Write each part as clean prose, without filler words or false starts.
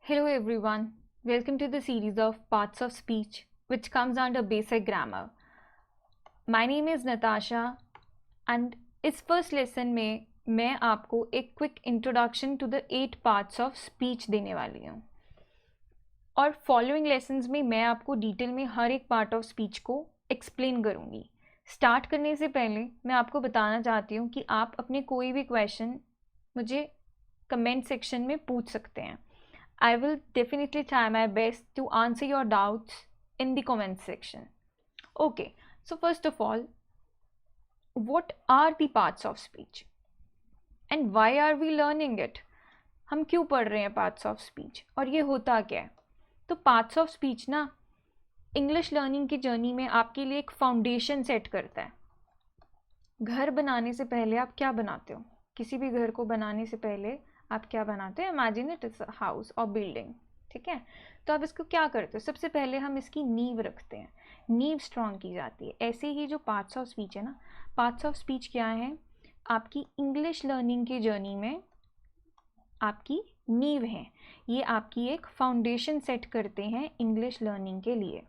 Hello everyone, welcome to the series of Parts of Speech which comes under basic grammar. My name is Natasha and इस first lesson में मैं आपको एक quick introduction to the 8 parts of speech देने वाली हूँ और following lessons में मैं आपको detail में हर एक part of speech को explain करूँगी. Start करने से पहले मैं आपको बताना चाहती हूँ कि आप अपने कोई भी question मुझे comment section में पूछ सकते हैं. I will definitely try my best to answer your doubts in the comment section. Okay, so first of all, what are the parts of speech? And why are we learning it? हम क्यों पढ़ रहे हैं parts of speech? और ये होता क्या है? तो parts of speech ना English learning की जर्नी में आपके लिए एक फाउंडेशन सेट करता है. घर बनाने से पहले आप क्या बनाते हो? किसी भी घर को बनाने से पहले आप क्या बनाते हो? इमेजिन इट इज हाउस और बिल्डिंग. ठीक है, तो आप इसको क्या करते हो? सबसे पहले हम इसकी नींव रखते हैं, नींव स्ट्रॉन्ग की जाती है. ऐसे ही जो पार्ट्स ऑफ स्पीच है ना, पार्ट्स ऑफ स्पीच क्या है? आपकी इंग्लिश लर्निंग की जर्नी में आपकी नींव है. ये आपकी एक फाउंडेशन सेट करते हैं इंग्लिश लर्निंग के लिए.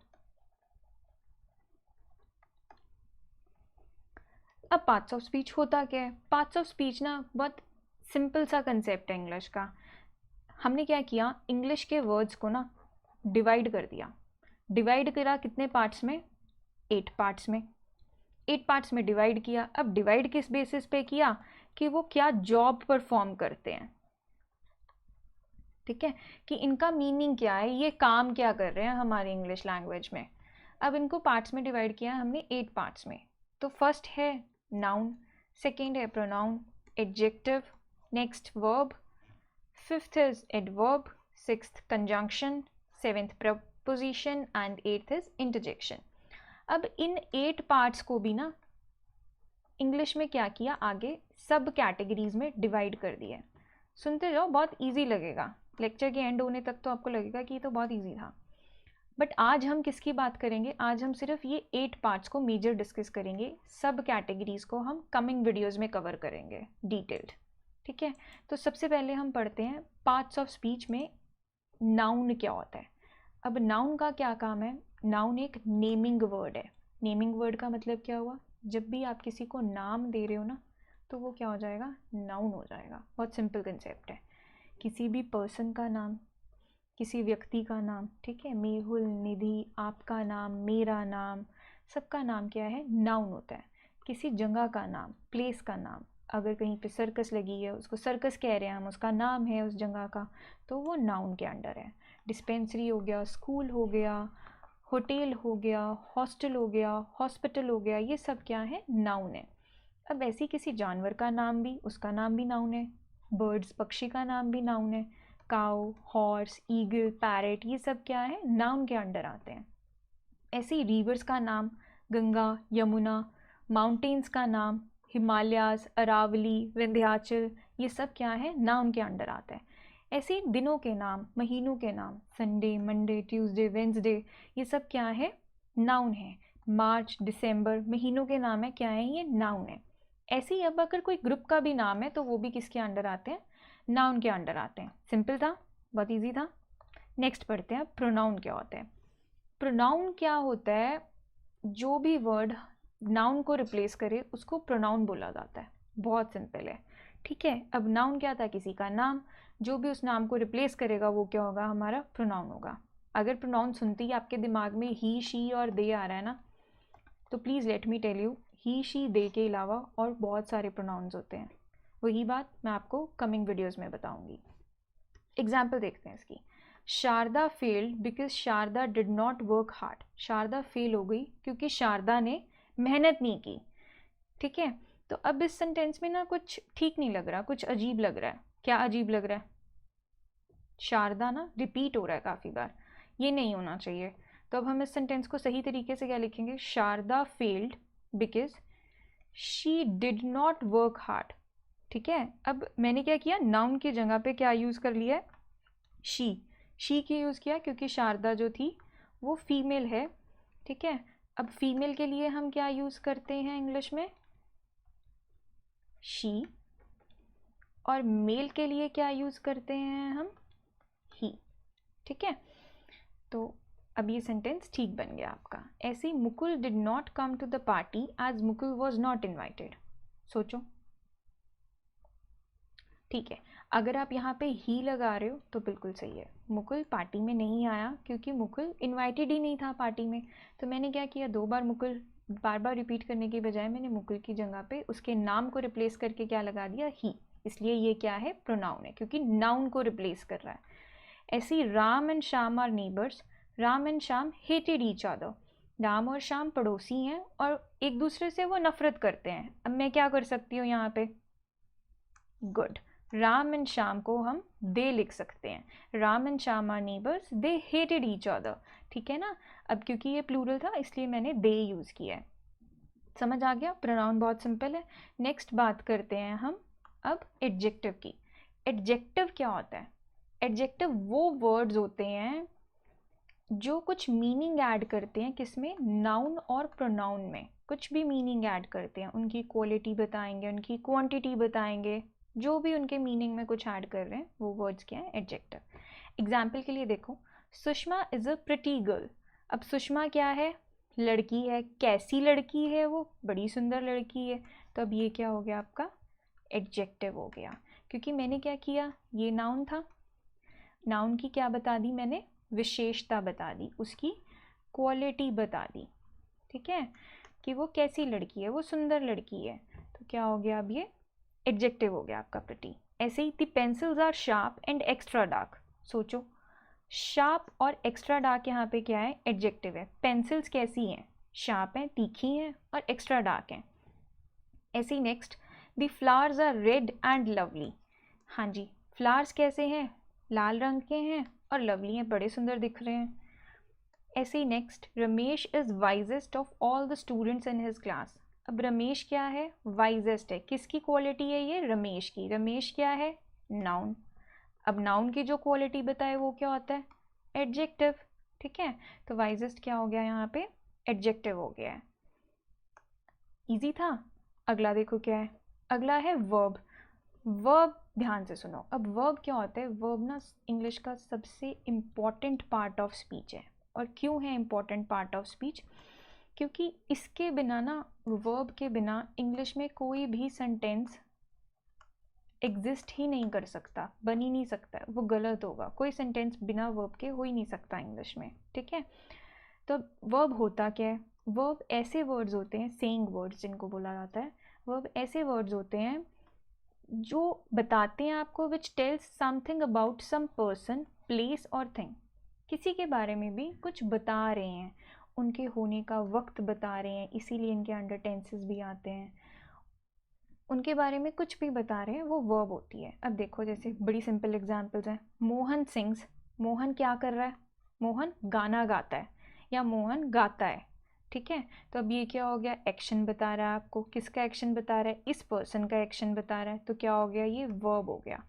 अब पार्ट्स ऑफ स्पीच होता क्या है? पार्ट्स ऑफ स्पीच ना बहुत सिंपल सा कंसेप्ट है इंग्लिश का. हमने क्या किया? इंग्लिश के वर्ड्स को ना डिवाइड कर दिया. डिवाइड करा कितने पार्ट्स में? 8 पार्ट्स में. 8 पार्ट्स में डिवाइड किया. अब डिवाइड किस बेसिस पे किया? कि वो क्या जॉब परफॉर्म करते हैं. ठीक है, कि इनका मीनिंग क्या है, ये काम क्या कर रहे हैं हमारी इंग्लिश लैंग्वेज में. अब इनको पार्ट्स में डिवाइड किया हमने 8 पार्ट्स में. तो फर्स्ट है नाउन, सेकेंड है pronoun, adjective, next verb, fifth is adverb, sixth conjunction, seventh preposition and eighth is interjection. अब इन 8 पार्ट्स को भी ना इंग्लिश में क्या किया, आगे सब कैटेगरीज में डिवाइड कर दिया. सुनते जाओ, बहुत इजी लगेगा. लेक्चर के एंड होने तक तो आपको लगेगा कि ये तो बहुत इजी था. बट आज हम किसकी बात करेंगे? आज हम सिर्फ ये 8 पार्ट्स को मेजर डिस्कस करेंगे. सब कैटेगरीज को हम कमिंग वीडियोज़ में कवर करेंगे डिटेल्ड. ठीक है, तो सबसे पहले हम पढ़ते हैं पार्ट्स ऑफ स्पीच में नाउन क्या होता है. अब नाउन का क्या काम है? नाउन एक नेमिंग वर्ड है. नेमिंग वर्ड का मतलब क्या हुआ? जब भी आप किसी को नाम दे रहे हो ना, तो वो क्या हो जाएगा? नाउन हो जाएगा. बहुत सिंपल कंसेप्ट है. किसी भी पर्सन का नाम, किसी व्यक्ति का नाम, ठीक है, मेहुल, निधि, आपका नाम, मेरा नाम, सबका नाम क्या है? नाउन होता है. किसी जगह का नाम, प्लेस का नाम, अगर कहीं पे सर्कस लगी है, उसको सर्कस कह रहे हैं हम, उसका नाम है उस जगह का, तो वो नाउन के अंडर है. डिस्पेंसरी हो गया, स्कूल हो गया, होटल हो गया, हॉस्टल हो गया, हॉस्पिटल हो गया, ये सब क्या है? नाउन है. अब ऐसी किसी जानवर का नाम भी, उसका नाम भी नाउन है. बर्ड्स, पक्षी का नाम भी नाउन है. काउ, हॉर्स, ईगल, पैरेट, ये सब क्या है? नाउन के अंडर आते हैं. ऐसे ही रिवर्स का नाम, गंगा, यमुना, माउंटेन्स का नाम, हिमालयाज, अरावली, विंध्याचल, ये सब क्या है? नाउन के अंडर आता है. ऐसे ही दिनों के नाम, महीनों के नाम, संडे, मंडे, ट्यूसडे, वेंसडे, ये सब क्या है? नाउन है. मार्च, दिसंबर, महीनों के नाम है, क्या है? ये नाउन है. ऐसे ही अब अगर कोई ग्रुप का भी नाम है तो वो भी किसके अंडर आते हैं? नाउन के अंडर आते हैं. सिंपल था, बहुत इजी था. नेक्स्ट पढ़ते हैं प्रोनाउन क्या होता है. प्रोनाउन क्या होता है? जो भी वर्ड नाउन को रिप्लेस करे उसको प्रोनाउन बोला जाता है. बहुत सिंपल है. ठीक है, अब नाउन क्या था? किसी का नाम. जो भी उस नाम को रिप्लेस करेगा वो क्या होगा? हमारा प्रोनाउन होगा. अगर प्रोनाउन सुनते ही आपके दिमाग में ही, शी और दे आ रहा है ना, तो please let me tell you, he, she, they के अलावा और बहुत सारे प्रोनाउंस होते हैं. वही बात मैं आपको कमिंग वीडियोज़ में बताऊंगी. एग्जाम्पल देखते हैं इसकी. Sharda failed because Sharda did not work hard. Sharda fail हो गई क्योंकि शारदा ने मेहनत नहीं की. ठीक है, तो अब इस सेंटेंस में ना कुछ ठीक नहीं लग रहा, कुछ अजीब लग रहा है. क्या अजीब लग रहा है? शारदा ना रिपीट हो रहा है काफ़ी बार, ये नहीं होना चाहिए. तो अब हम इस सेंटेंस को सही तरीके से क्या लिखेंगे? Sharda failed because she did not work hard. ठीक है, अब मैंने क्या किया? नाउन की जगह पे क्या यूज़ कर लिया है? शी. शी की यूज़ किया क्योंकि शारदा जो थी वो फीमेल है. ठीक है, अब फीमेल के लिए हम क्या यूज़ करते हैं इंग्लिश में? शी. और मेल के लिए क्या यूज़ करते हैं हम? ही. ठीक है, तो अब ये सेंटेंस ठीक बन गया आपका। ऐसे ही Mukul did not come to the party as Mukul was not invited. सोचो, ठीक है, अगर आप यहाँ पे ही लगा रहे हो तो बिल्कुल सही है, मुकुल पार्टी में नहीं आया क्योंकि मुकुल इनवाइटेड ही नहीं था पार्टी में। तो मैंने क्या किया, 2 बार मुकुल बार बार रिपीट करने के बजाय मैंने मुकुल की जगह पे उसके नाम को रिप्लेस करके क्या लगा दिया, ही। इसलिए ये क्या है, प्रोनाउन है, क्योंकि नाउन को रिप्लेस कर रहा है। ऐसे ही Ram and Shyam are neighbours, Ram and Shyam hated each other. Ram और श्याम पड़ोसी हैं और एक दूसरे से वो नफरत करते हैं। अब मैं क्या कर सकती हूँ यहाँ पे, गुड, राम एंड श्याम को हम दे लिख सकते हैं। Ram and Shyam are neighbours, they hated each other. ठीक है ना, अब क्योंकि ये प्लूरल था इसलिए मैंने दे यूज किया है। समझ आ गया, प्रोनाउन बहुत सिंपल है। नेक्स्ट बात करते हैं हम अब एडजेक्टिव की। एडजेक्टिव क्या होता है, एडजेक्टिव वो वर्ड्स होते हैं जो कुछ मीनिंग ऐड करते हैं, किसमें, नाउन और प्रोनाउन में कुछ भी मीनिंग ऐड करते हैं, उनकी क्वालिटी बताएंगे, उनकी क्वांटिटी बताएंगे, जो भी उनके मीनिंग में कुछ ऐड कर रहे हैं वो वर्ड्स क्या है, एडजेक्टिव। एग्जाम्पल के लिए देखो, Sushma is a pretty girl. अब सुषमा क्या है, लड़की है। कैसी लड़की है वो, बड़ी सुंदर लड़की है। तो अब ये क्या हो गया आपका, एडजेक्टिव हो गया, क्योंकि मैंने क्या किया, ये नाउन था, नाउन की क्या बता दी मैंने, विशेषता बता दी, उसकी क्वालिटी बता दी। ठीक है, कि वो कैसी लड़की है, वो सुंदर लड़की है। तो क्या हो गया, अब ये एडजेक्टिव हो गया आपका प्रिटी। ऐसे ही the pencils are sharp and extra dark. सोचो, शार्प और एक्स्ट्रा डार्क यहाँ पे क्या है, एडजेक्टिव है। पेंसिल्स कैसी हैं, शार्प हैं, तीखी हैं, और एक्स्ट्रा डार्क हैं। ऐसे ही next, the flowers are red and lovely. हाँ जी, फ्लावर्स कैसे हैं, लाल रंग के हैं और लवली हैं, बड़े सुंदर दिख रहे हैं। ऐसे ही next, Ramesh is wisest of all the students in his class. अब रमेश क्या है, वाइजेस्ट है, किसकी क्वालिटी है ये, रमेश की। रमेश क्या है, नाउन। अब नाउन की जो क्वालिटी बताए वो क्या होता है, एडजेक्टिव। ठीक है, तो वाइजेस्ट क्या हो गया यहाँ पे, एडजेक्टिव हो गया है। इजी था। अगला देखो क्या है, अगला है वर्ब। वर्ब ध्यान से सुनो। अब वर्ब क्या होता है, वर्ब ना इंग्लिश का सबसे इम्पॉर्टेंट पार्ट ऑफ स्पीच है। और क्यों है इम्पॉर्टेंट पार्ट ऑफ स्पीच, क्योंकि इसके बिना ना, वर्ब के बिना इंग्लिश में कोई भी सेंटेंस एग्जिस्ट ही नहीं कर सकता, बन ही नहीं सकता, वो गलत होगा। कोई सेंटेंस बिना वर्ब के हो ही नहीं सकता इंग्लिश में। ठीक है, तो वर्ब होता क्या है, वर्ब ऐसे वर्ड्स होते हैं, सेइंग वर्ड्स जिनको बोला जाता है। वर्ब ऐसे वर्ड्स होते हैं जो बताते हैं आपको, which tells something about some person, place और थिंग। किसी के बारे में भी कुछ बता रहे हैं, उनके होने का वक्त बता रहे हैं, इसीलिए इनके अंडर टेंसेस भी आते हैं। उनके बारे में कुछ भी बता रहे हैं, वो वर्ब होती है। अब देखो, जैसे बड़ी सिंपल एग्जांपल्स हैं, मोहन सिंग्स। मोहन क्या कर रहा है, मोहन गाना गाता है या मोहन गाता है। ठीक है, तो अब ये क्या हो गया, एक्शन बता रहा है आपको। किसका एक्शन बता रहा है, इस पर्सन का एक्शन बता रहा है। तो क्या हो गया, ये वर्ब हो गया।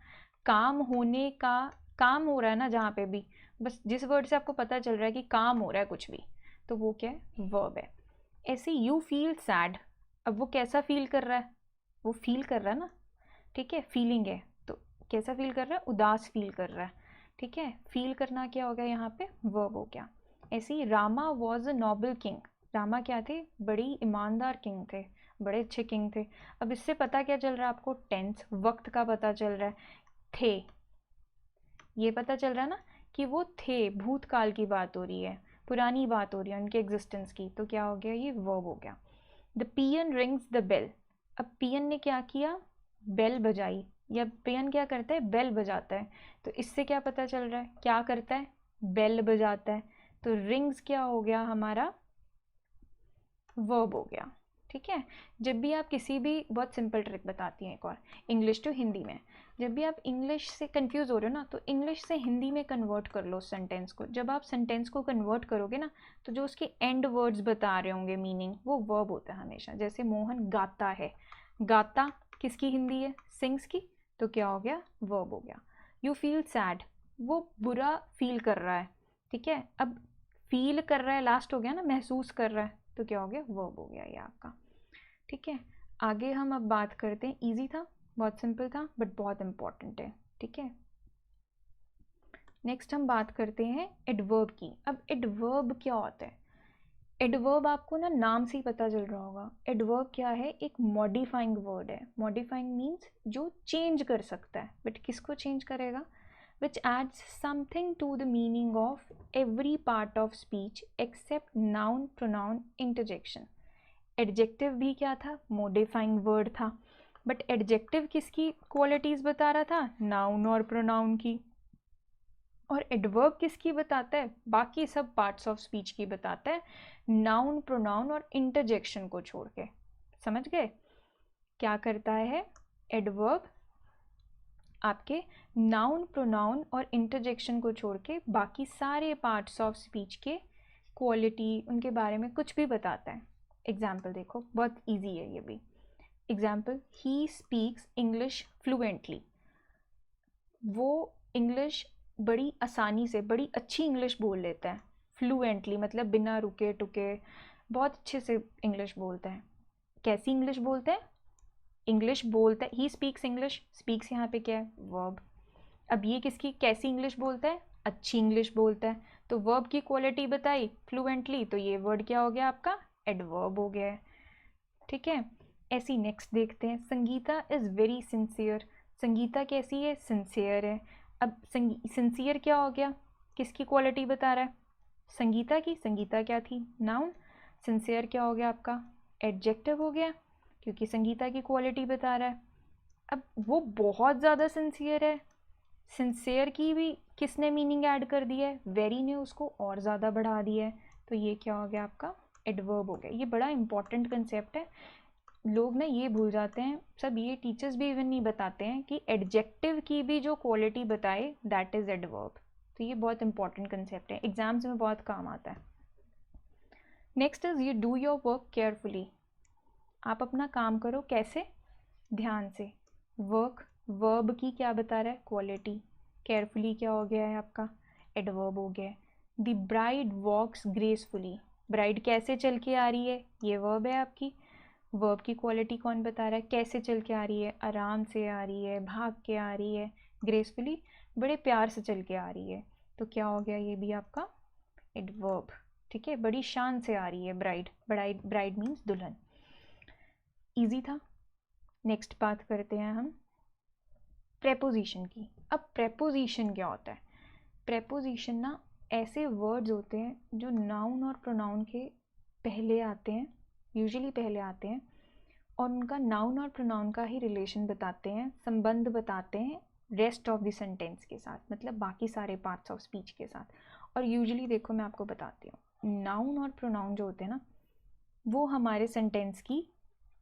काम होने का, काम हो रहा है ना जहाँ पे भी, बस जिस वर्ड से आपको पता चल रहा है कि काम हो रहा है कुछ भी, तो वो क्या है, वर्ब है। ऐसे यू फील सैड। अब वो कैसा फील कर रहा है, वो फील कर रहा है ना, ठीक है, फीलिंग है, तो कैसा फील कर रहा है, उदास फील कर रहा है। ठीक है, फील करना क्या हो गया यहाँ पे, वर्ब हो गया। ऐसे ही Rama was a noble king. Rama क्या थे, बड़ी ईमानदार किंग थे, बड़े अच्छे किंग थे। अब इससे पता क्या चल रहा है आपको, टेंस, वक्त का पता चल रहा है। थे, ये पता चल रहा है ना कि वो थे, भूतकाल की बात हो रही है, पुरानी बात हो रही है उनके एग्जिस्टेंस की। तो क्या हो गया, ये वर्ब हो गया। The peon rings the bell. अब पियन ने क्या किया, बेल बजाई, या पियन क्या करता है, बेल बजाता है। तो इससे क्या पता चल रहा है, क्या करता है, बेल बजाता है। तो रिंग्स क्या हो गया हमारा, वर्ब हो गया। ठीक है, जब भी आप किसी भी, बहुत सिंपल ट्रिक बताती हैं एक और, इंग्लिश टू हिंदी में। जब भी आप इंग्लिश से कंफ्यूज हो रहे हो ना, तो इंग्लिश से हिंदी में कन्वर्ट कर लो सेंटेंस को। जब आप सेंटेंस को कन्वर्ट करोगे ना, तो जो उसके एंड वर्ड्स बता रहे होंगे मीनिंग, वो वर्ब होता है हमेशा। जैसे मोहन गाता है, गाता किसकी हिंदी है, सिंग्स की, तो क्या हो गया, वर्ब हो गया। यू फील सैड, वो बुरा फील कर रहा है। ठीक है, अब फील कर रहा है लास्ट हो गया ना, महसूस कर रहा है, तो क्या हो गया, वर्ब हो गया ये आपका। ठीक है, आगे हम अब बात करते हैं, इजी था, बहुत सिंपल था, बट बहुत इंपॉर्टेंट है। ठीक है, नेक्स्ट हम बात करते हैं एडवर्ब की। अब एडवर्ब क्या होता है? एडवर्ब आपको ना नाम से ही पता चल रहा होगा। एडवर्ब क्या है? एक मॉडिफाइंग वर्ड है। मॉडिफाइंग मीन्स जो चेंज कर सकता है, बट किसको चेंज करेगा? which adds something to the meaning of every part of speech except noun, pronoun, interjection. Adjective भी क्या था? मॉडिफाइंग वर्ड था। बट एडजेक्टिव किसकी क्वालिटीज बता रहा था? नाउन और प्रोनाउन की। और एडवर्ब किसकी बताता है? बाकी सब पार्ट्स ऑफ स्पीच की बताता है, नाउन, प्रोनाउन और इंटरजेक्शन को छोड़ के। समझ गए? क्या करता है एडवर्ब? आपके नाउन, प्रोनाउन और इंटरजेक्शन को छोड़ के बाकी सारे पार्ट्स ऑफ स्पीच के क्वालिटी, उनके बारे में कुछ भी बताता है। एग्जाम्पल देखो, बहुत इजी है ये भी। Example, he speaks English fluently. वो इंग्लिश बड़ी आसानी से, बड़ी अच्छी इंग्लिश बोल लेता है। फ्लुएंटली मतलब बिना रुके टुके, बहुत अच्छे से इंग्लिश बोलता है। कैसी इंग्लिश बोलता है? इंग्लिश बोलता है, ही स्पीक्स इंग्लिश, स्पीक्स यहाँ पे क्या है? वर्ब। अब ये किसकी कैसी इंग्लिश बोलता है? अच्छी इंग्लिश बोलता है। तो वर्ब की क्वालिटी बताई फ्लुएंटली, तो ये वर्ड क्या हो गया आपका? एडवर्ब हो गया है। ठीक है, ऐसी नेक्स्ट देखते हैं। Sangeeta is very sincere. Sangeeta कैसी है? सिंसियर है। अब सिंसियर क्या हो गया? किसकी क्वालिटी बता रहा है? संगीता की। संगीता क्या थी? नाउन। सिंसियर क्या हो गया आपका? एडजेक्टिव हो गया, क्योंकि संगीता की क्वालिटी बता रहा है। अब वो बहुत ज़्यादा सिंसियर है। सिंसियर की भी किसने मीनिंग ऐड कर दिया है? वेरी ने उसको और ज़्यादा बढ़ा दिया है। तो ये क्या हो गया आपका? एडवर्ब हो गया। ये बड़ा इंपॉर्टेंट कंसेप्ट है। लोग ना ये भूल जाते हैं, सब ये टीचर्स भी इवन नहीं बताते हैं कि एडजेक्टिव की भी जो क्वालिटी बताए दैट इज़ एडवर्ब। तो ये बहुत इंपॉर्टेंट कंसेप्ट है, एग्जाम्स में बहुत काम आता है। Next is you do your work carefully. आप अपना काम करो कैसे? ध्यान से। वर्क, वर्ब की क्या बता रहा है? क्वालिटी। केयरफुली क्या हो गया है आपका? एडवर्ब हो गया है। The bride walks gracefully. Bride कैसे चल के आ रही है? ये वर्ब है आपकी। वर्ब की क्वालिटी कौन बता रहा है? कैसे चल के आ रही है? आराम से आ रही है, भाग के आ रही है। ग्रेसफुली बड़े प्यार से चल के आ रही है। तो क्या हो गया ये भी आपका? एडवर्ब। ठीक है, बड़ी शान से आ रही है ब्राइड। ब्राइड, ब्राइड मीन्स दुल्हन। इजी था। नेक्स्ट बात करते हैं हम प्रेपोजिशन की। अब प्रेपोजिशन क्या होता है? प्रेपोजिशन ना ऐसे वर्ड्स होते हैं जो नाउन और प्रोनाउन के पहले आते हैं, यूजुअली पहले आते हैं, और उनका नाउन और प्रोनाउन का ही रिलेशन बताते हैं, संबंध बताते हैं रेस्ट ऑफ द सेंटेंस के साथ, मतलब बाकी सारे पार्ट्स ऑफ स्पीच के साथ। और यूजुअली देखो मैं आपको बताती हूँ, नाउन और प्रोनाउन जो होते हैं ना, वो हमारे सेंटेंस की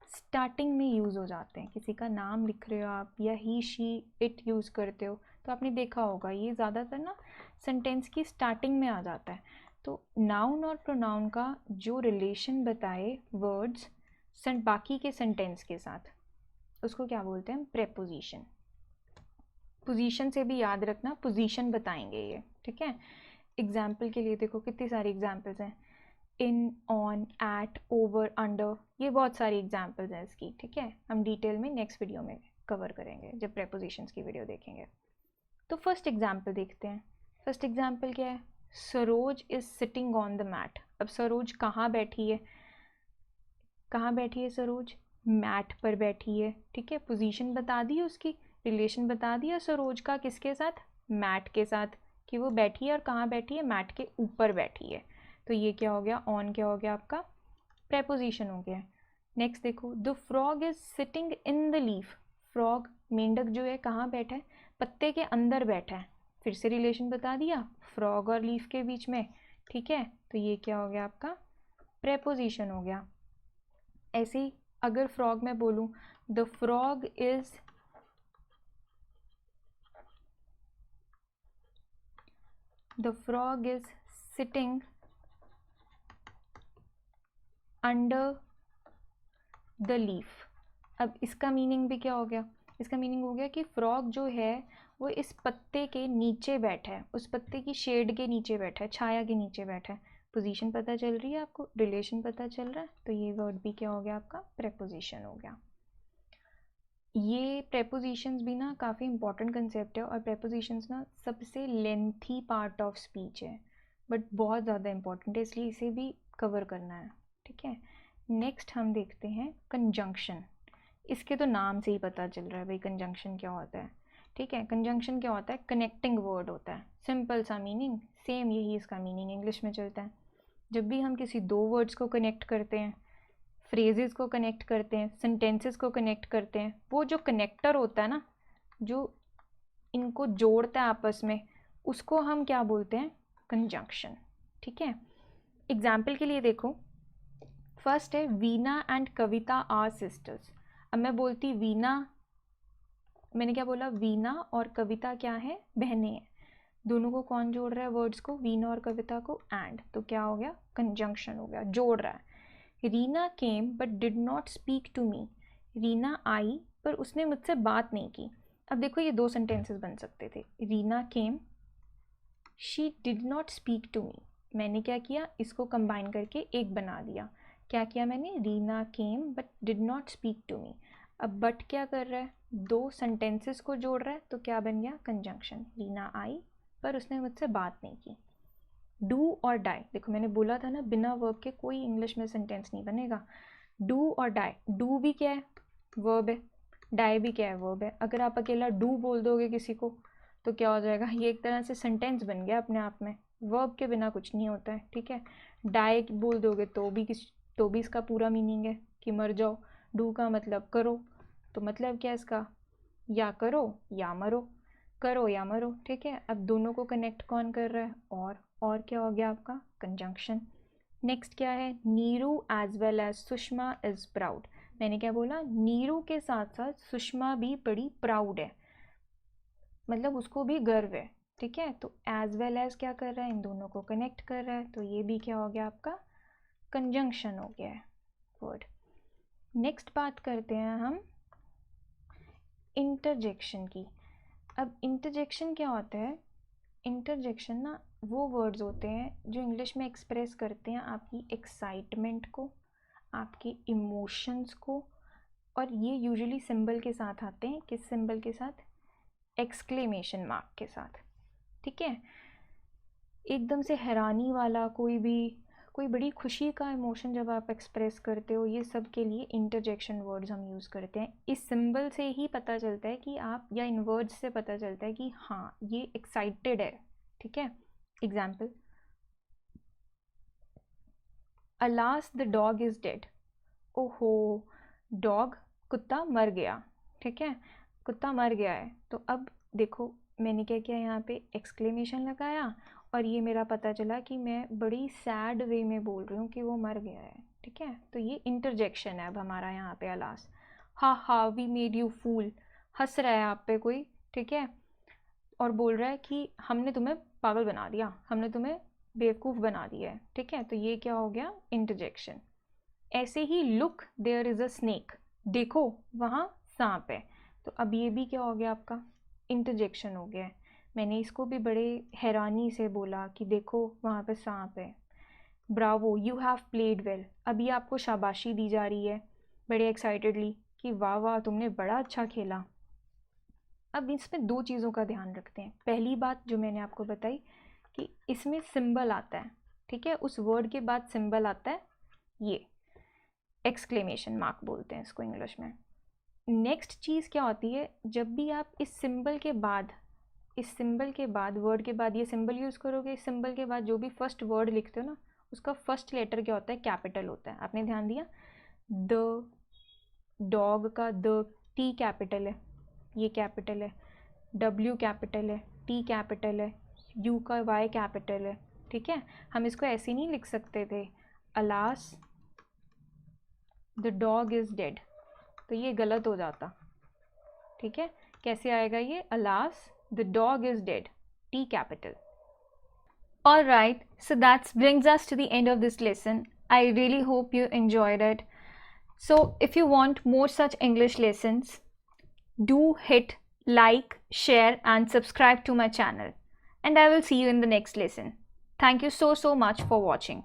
स्टार्टिंग में यूज़ हो जाते हैं। किसी का नाम लिख रहे हो आप, या ही शी इट यूज़ करते हो, तो आपने देखा होगा ये ज़्यादातर ना सेंटेंस की स्टार्टिंग में आ जाता है। तो नाउन और प्रोनाउन का जो रिलेशन बताए वर्ड्स बाकी के सेंटेंस के साथ, उसको क्या बोलते हैं? प्रेपोजिशन। पोजीशन से भी याद रखना, पोजीशन बताएंगे ये। ठीक है, एग्जाम्पल के लिए देखो कितनी सारी एग्जाम्पल्स हैं। इन, ऑन, एट, ओवर, अंडर, ये बहुत सारी एग्जाम्पल्स हैं इसकी। ठीक है, हम डिटेल में नेक्स्ट वीडियो में कवर करेंगे जब प्रेपोजिशंस की वीडियो देखेंगे। तो फर्स्ट एग्जाम्पल देखते हैं। फर्स्ट एग्जाम्पल क्या है? Saroj is sitting on the mat. अब सरोज कहाँ बैठी है? कहाँ बैठी है सरोज? मैट पर बैठी है। ठीक है, पोजीशन बता दी उसकी, रिलेशन बता दिया सरोज का किसके साथ? मैट के साथ, कि वो बैठी है और कहाँ बैठी है? मैट के ऊपर बैठी है। तो ये क्या हो गया? ऑन क्या हो गया आपका? प्रेपोजिशन हो गया। नेक्स्ट देखो, the frog is sitting in the leaf. Frog, मेंढक जो है कहाँ बैठा है? पत्ते के अंदर बैठा है। फिर से रिलेशन बता दिया फ्रॉग और लीफ के बीच में। ठीक है, तो ये क्या हो गया आपका? प्रेपोजिशन हो गया। ऐसे ही अगर फ्रॉग मैं बोलूं, the frog is sitting under the leaf. अब इसका मीनिंग भी क्या हो गया? इसका मीनिंग हो गया कि फ्रॉग जो है वो इस पत्ते के नीचे बैठा है, उस पत्ते की शेड के नीचे बैठा है, छाया के नीचे बैठा है। पोजीशन पता चल रही है आपको, रिलेशन पता चल रहा है, तो ये वर्ड भी क्या हो गया आपका? प्रेपोजिशन हो गया। ये प्रेपोजिशंस भी ना काफ़ी इंपॉर्टेंट कंसेप्ट है, और प्रेपोजिशंस ना सबसे लेंथी पार्ट ऑफ स्पीच है, बट बहुत ज़्यादा इंपॉर्टेंट है, इसलिए इसे भी कवर करना है, ठीक है। नेक्स्ट हम देखते हैं कंजंक्शन। इसके तो नाम से ही पता चल रहा है भाई कंजंक्शन क्या होता है, ठीक है। कंजंक्शन क्या होता है? कनेक्टिंग वर्ड होता है, सिंपल सा मीनिंग, सेम यही इसका मीनिंग इंग्लिश में चलता है। जब भी हम किसी दो वर्ड्स को कनेक्ट करते हैं, फ्रेजेस को कनेक्ट करते हैं, सेंटेंसेस को कनेक्ट करते हैं, वो जो कनेक्टर होता है ना, जो इनको जोड़ता है आपस में, उसको हम क्या बोलते हैं? कंजंक्शन, ठीक है। एग्जाम्पल के लिए देखो, फर्स्ट है Veena and Kavita are sisters. अब मैं बोलती वीना, मैंने क्या बोला? वीना और कविता क्या है? बहनें हैं। दोनों को कौन जोड़ रहा है? वर्ड्स को, वीना और कविता को, एंड, तो क्या हो गया? कंजंक्शन हो गया, जोड़ रहा है। Reena came but did not speak to me. Reena आई पर उसने मुझसे बात नहीं की। अब देखो ये दो सेंटेंसेस बन सकते थे, Reena came, she did not speak to me. मैंने क्या किया? इसको कंबाइन करके एक बना दिया। क्या किया मैंने? Reena came but did not speak to me. अब बट क्या कर रहा है? दो सेंटेंसेस को जोड़ रहा है, तो क्या बन गया? कंजंक्शन। रीना आई पर उसने मुझसे बात नहीं की। डू और डाई, देखो मैंने बोला था ना बिना वर्ब के कोई इंग्लिश में सेंटेंस नहीं बनेगा। डू और डाई, डू भी क्या है? वर्ब है। डाई भी क्या है? वर्ब है। अगर आप अकेला डू बोल दोगे किसी को तो क्या हो जाएगा? ये एक तरह से सेंटेंस बन गया अपने आप में, वर्ब के बिना कुछ नहीं होता है, ठीक है। डाई बोल दोगे तो भी इसका पूरा मीनिंग है कि मर जाओ। डू का मतलब करो, तो मतलब क्या इसका? या करो या मरो, करो या मरो, ठीक है। अब दोनों को कनेक्ट कौन कर रहा है? और क्या हो गया आपका? कंजंक्शन। नेक्स्ट क्या है? Neeru as well as Sushma is proud. मैंने क्या बोला? नीरू के साथ साथ सुषमा भी बड़ी प्राउड है, मतलब उसको भी गर्व है, ठीक है। तो एज वेल एज क्या कर रहा है? इन दोनों को कनेक्ट कर रहा है, तो ये भी क्या हो गया आपका? कंजंक्शन हो गया है वर्ड। नेक्स्ट बात करते हैं हम इंटरजेक्शन की। अब इंटरजेक्शन क्या होता है? इंटरजेक्शन ना वो वर्ड्स होते हैं जो इंग्लिश में एक्सप्रेस करते हैं आपकी एक्साइटमेंट को, आपके इमोशंस को, और ये यूजुअली सिंबल के साथ आते हैं। किस सिंबल के साथ? एक्सक्लेमेशन मार्क के साथ, ठीक है। एकदम से हैरानी वाला कोई बड़ी खुशी का इमोशन जब आप एक्सप्रेस करते हो, ये सब के लिए इंटरजेक्शन वर्ड्स हम यूज़ करते हैं। इस सिंबल से ही पता चलता है कि आप, या इन वर्ड्स से पता चलता है कि हाँ ये एक्साइटेड है, ठीक है। Example, alas the dog is dead. ओहो, डॉग, कुत्ता मर गया, ठीक है, कुत्ता मर गया है। तो अब देखो मैंने क्या किया? यहाँ पे एक्सक्लेमेशन लगाया, और ये मेरा पता चला कि मैं बड़ी सैड वे में बोल रही हूँ कि वो मर गया है, ठीक है। तो ये इंटरजेक्शन है अब हमारा यहाँ पे। अलास, हा हा वी मेड यू फूल, हंस रहा है आप पे कोई, ठीक है, और बोल रहा है कि हमने तुम्हें पागल बना दिया, हमने तुम्हें बेवकूफ़ बना दिया है, ठीक है। तो ये क्या हो गया? इंटरजेक्शन। ऐसे ही look there is a snake, देखो वहाँ सांप है। तो अब ये भी क्या हो गया आपका? इंटरजेक्शन हो गया है। मैंने इसको भी बड़े हैरानी से बोला कि देखो वहाँ पे सांप है। Bravo you have played well, अभी आपको शाबाशी दी जा रही है बड़े एक्साइटेडली कि वाह वाह तुमने बड़ा अच्छा खेला। अब इसमें दो चीज़ों का ध्यान रखते हैं। पहली बात जो मैंने आपको बताई कि इसमें सिंबल आता है, ठीक है, उस वर्ड के बाद सिंबल आता है, ये एक्सक्लेमेशन मार्क बोलते हैं इसको इंग्लिश में। नेक्स्ट चीज़ क्या होती है? जब भी आप इस सिंबल के बाद वर्ड के बाद ये सिंबल यूज़ करोगे, इस सिंबल के बाद जो भी फर्स्ट वर्ड लिखते हो ना, उसका फर्स्ट लेटर क्या होता है? कैपिटल होता है। आपने ध्यान दिया? द डॉग का द, टी कैपिटल है, ये कैपिटल है, डब्ल्यू कैपिटल है, टी कैपिटल है, यू का वाई कैपिटल है, ठीक है। हम इसको ऐसे नहीं लिख सकते थे, alas the dog is dead, तो ये गलत हो जाता, ठीक है। कैसे आएगा ये? Alas the dog is dead, T capital. All right, so that brings us to the end of this lesson. I really hope you enjoyed it. So if you want more such English lessons, do hit like, share and subscribe to my channel. And I will see you in the next lesson. Thank you so much for watching.